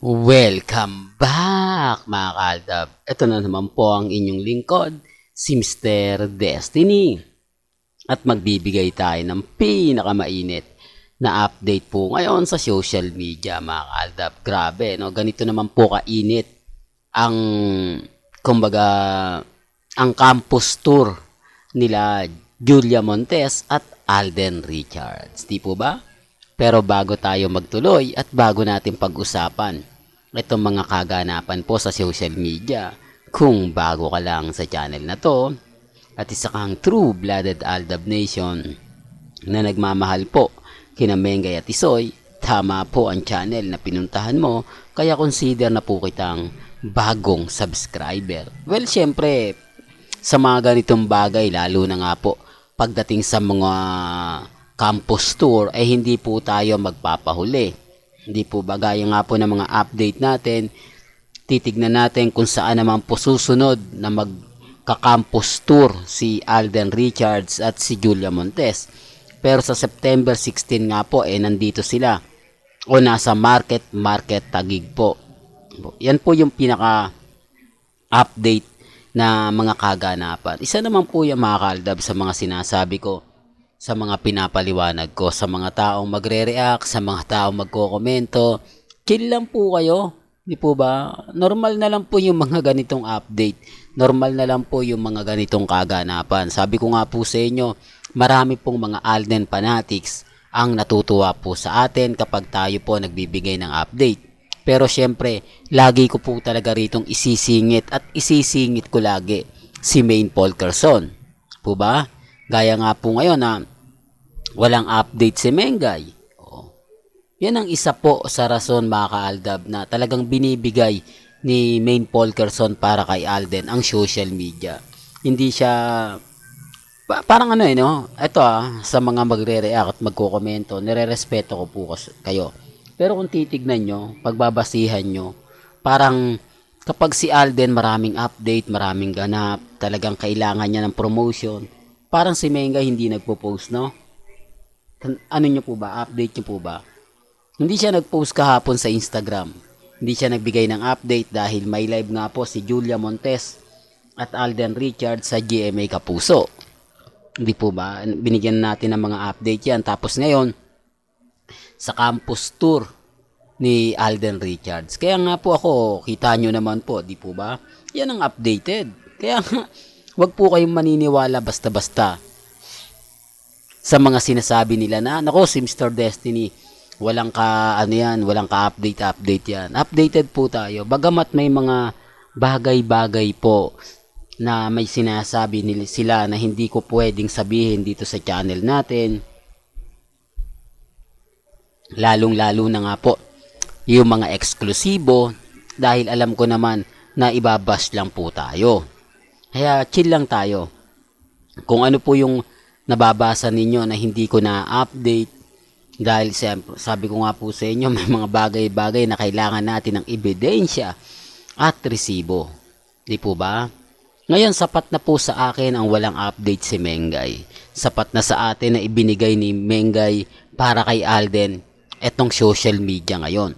Welcome back mga kaaldab. Ito na naman po ang inyong lingkod, si Mr. Destiny. At magbibigay tayo ng pinakamainit na update po ngayon sa social media mga kaaldab. Grabe, no? Ganito naman po kainit ang, kumbaga, ang campus tour nila Julia Montes at Alden Richards. Di po ba? Pero bago tayo magtuloy at bago natin pag-usapan itong mga kaganapan po sa social media, kung bago ka lang sa channel na to at isa kang true-blooded Aldab Nation na nagmamahal po kina Mengay at Isoy, tama po ang channel na pinuntahan mo, kaya consider na po kitang bagong subscriber. Well, syempre, sa mga ganitong bagay, lalo na nga po pagdating sa mga campus tour, ay hindi po tayo magpapahuli. Hindi po ba gaya nga po ng mga update natin, titignan natin kung saan naman po susunod na magka-campus tour si Alden Richards at si Julia Montes. Pero sa September 16 nga po, nandito sila o nasa Market Taguig po. Yan po yung pinaka-update na mga kaganapan. Isa naman po yung mga kaaldab sa mga sinasabi ko, sa mga pinapaliwanag ko, sa mga taong magre-react, sa mga taong magko-komento. Chill lang po kayo, di po ba? Normal na lang po yung mga ganitong update. Normal na lang po yung mga ganitong kaganapan. Sabi ko nga po sa inyo, marami pong mga Alden fanatics ang natutuwa po sa atin kapag tayo po nagbibigay ng update. Pero syempre, lagi ko po talaga ritong isisingit at isisingit ko lagi si Maine Polkerson. Po ba? Gaya nga po ngayon na walang update si Mengay. Yan ang isa po sa rason mga kaaldab na talagang binibigay ni Maine Polkerson para kay Alden ang social media. Hindi siya parang ano no? Ito sa mga magre-react at magko-komento, nire-respeto ko po kayo. Pero kung titignan nyo, pagbabasihan nyo, parang kapag si Alden maraming update, maraming ganap, talagang kailangan niya ng promotion, parang si Mengay hindi nagpo-post, no? Ano nyo po ba? Update nyo po ba? Hindi siya nag-post kahapon sa Instagram. Hindi siya nagbigay ng update dahil may live nga po si Julia Montes at Alden Richards sa GMA Kapuso. Hindi po ba? Binigyan natin ng mga update yan. Tapos ngayon, sa campus tour ni Alden Richards. Kaya nga po ako, kita nyo naman po, di po ba? Yan ang updated. Kaya nga, wag po kayong maniniwala basta-basta sa mga sinasabi nila na, nako si Mr. Destiny, walang walang ka-update yan. Updated po tayo. Bagamat may mga bagay-bagay po na may sinasabi nila sila na hindi ko pwedeng sabihin dito sa channel natin. Lalong-lalo na nga po yung mga eksklusibo dahil alam ko naman na ibabash lang po tayo. Kaya chill lang tayo. Kung ano po yung nababasa ninyo na hindi ko na-update dahil sabi ko nga po sa inyo may mga bagay-bagay na kailangan natin ng ebidensya at resibo. Di po ba? Ngayon sapat na po sa akin ang walang update si Mengay. Sapat na sa atin na ibinigay ni Mengay para kay Alden etong social media ngayon.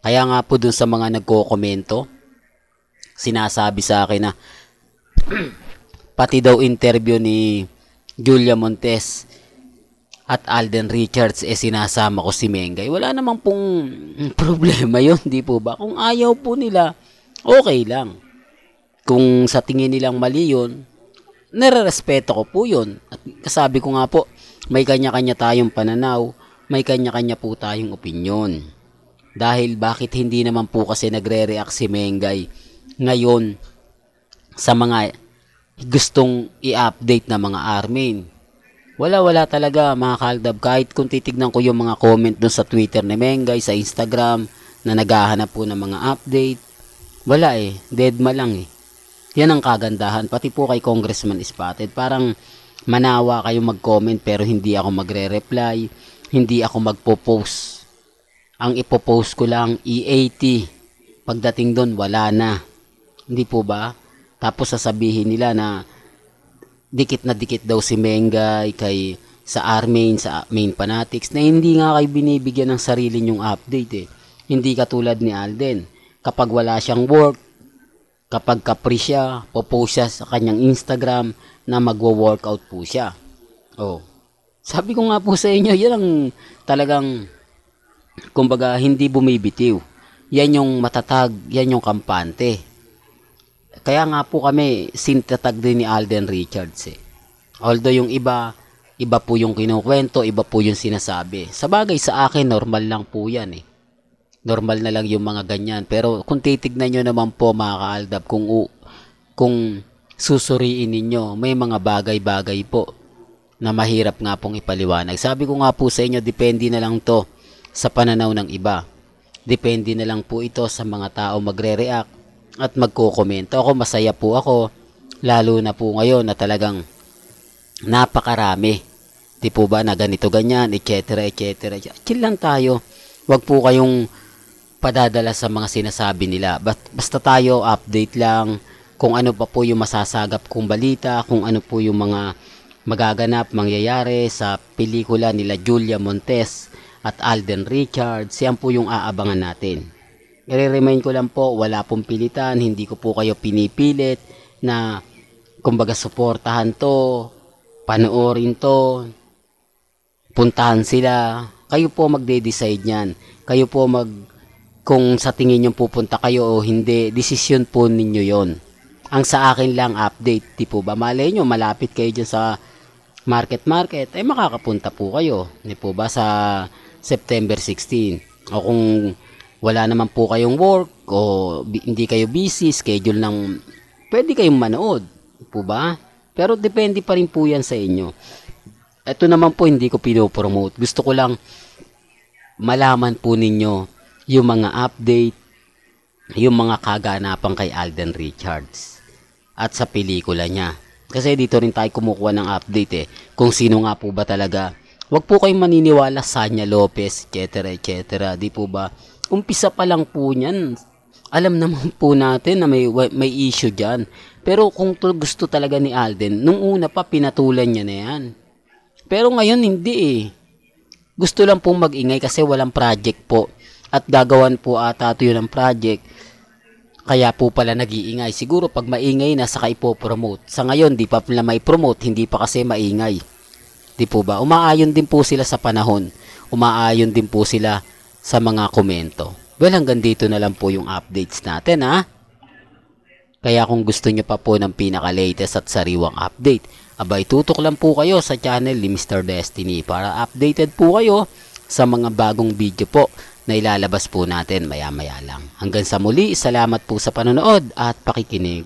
Kaya nga po dun sa mga nagko-komento, sinasabi sa akin na pati daw interview ni Julia Montes at Alden Richards sinasama ko si Mengay. Wala namang pong problema yun, di po ba? Kung ayaw po nila, okay lang. Kung sa tingin nilang mali yun, nire-respeto ko po yun. At kasabi ko nga po, may kanya-kanya tayong pananaw, may kanya-kanya po tayong opinyon. Dahil bakit hindi naman po kasi nagre-react si Mengay ngayon sa mga gustong i-update na mga armin. Wala talaga mga kaaldab. Kahit kung titignan ko yung mga comment dun sa Twitter ni Mengay, sa Instagram na naghahanap po ng mga update, wala deadma lang Yan ang kagandahan. Pati po kay Congressman Spotted, parang manawa kayo mag-comment pero hindi ako magre-reply, hindi ako magpo-post. Ang ipopost ko lang E80. Pagdating doon wala na. Hindi po ba? Tapos sasabihin nila na dikit na dikit daw si Mengay kay sa Armain, sa Main Fanatics, na hindi nga kayo binibigyan ng sarili nyong update Hindi katulad ni Alden. Kapag wala siyang work, kapag kapri siya, popost siya sa kanyang Instagram na magwo-workout po siya. Oh. Sabi ko nga po sa inyo, yan ang talagang, kumbaga, hindi bumibitiw. Yan yung matatag, yan yung kampante. Kaya nga po kami, sintatag din ni Alden Richards eh. Although yung iba po yung kinukwento, iba po yung sinasabi. Sa bagay, sa akin, normal lang po yan eh. Normal na lang yung mga ganyan. Pero kung titignan nyo naman po mga kaaldab, kung susuriin ninyo, may mga bagay-bagay po na mahirap nga pong ipaliwanag. Sabi ko nga po sa inyo, depende na lang to sa pananaw ng iba. Depende na lang po ito sa mga tao magre-react at magko-komento. Ako, masaya po ako, lalo na po ngayon na talagang napakarami. Di po ba na ganito ganyan, etc. etc. Chill lang tayo. Wag po kayong padadala sa mga sinasabi nila. Basta tayo update lang kung ano pa po yung masasagap kong balita, kung ano po yung mga magaganap, mangyayari sa pelikula nila Julia Montes at Alden Richards. Yan po yung aabangan natin. I-remind ko lang po, wala pong pilitan, hindi ko po kayo pinipilit na kumbaga suportahan to, panoorin to, puntahan sila. Kayo po magde-decide niyan. Kayo po kung sa tingin nyo pupunta kayo o hindi, desisyon po ninyo yon. Ang sa akin lang update, di po ba? Malay nyo, malapit kayo dyan sa market, ay makakapunta po kayo, di po ba, sa September 16. O kung wala naman po kayong work o hindi kayo busy, schedule ng pwede kayong manood, di po ba? Pero depende pa rin po yan sa inyo. Ito naman po hindi ko pinopromote. Gusto ko lang malaman po ninyo yung mga update, yung mga kaganapan kay Alden Richards at sa pelikula niya. Kasi dito rin tayo kumukuha ng update eh. Kung sino nga po ba talaga. Huwag po kayong maniniwala Sanya Lopez, etc. etc. Di po ba? Umpisa pa lang po niyan. Alam naman po natin na may issue dyan. Pero kung gusto talaga ni Alden, nung una pa pinatulan niya na yan. Pero ngayon hindi eh. Gusto lang pong mag-ingay kasi walang project po. At gagawan po ata ito yun ng project. Kaya po pala nag-iingay. Siguro pag maingay na saka ipopromote. Sa ngayon di pa pala may promote, hindi pa kasi maingay. Di po ba? Umaayon din po sila sa panahon. Umaayon din po sila sa mga komento. Well, hanggang dito na lang po yung updates natin ha. Kaya kung gusto nyo pa po ng pinaka-latest at sariwang update, abay tutok lang po kayo sa channel ni Mr. Destiny para updated po kayo sa mga bagong video po na ilalabas po natin maya-maya lang. Hanggang sa muli, salamat po sa panonood at pakikinig.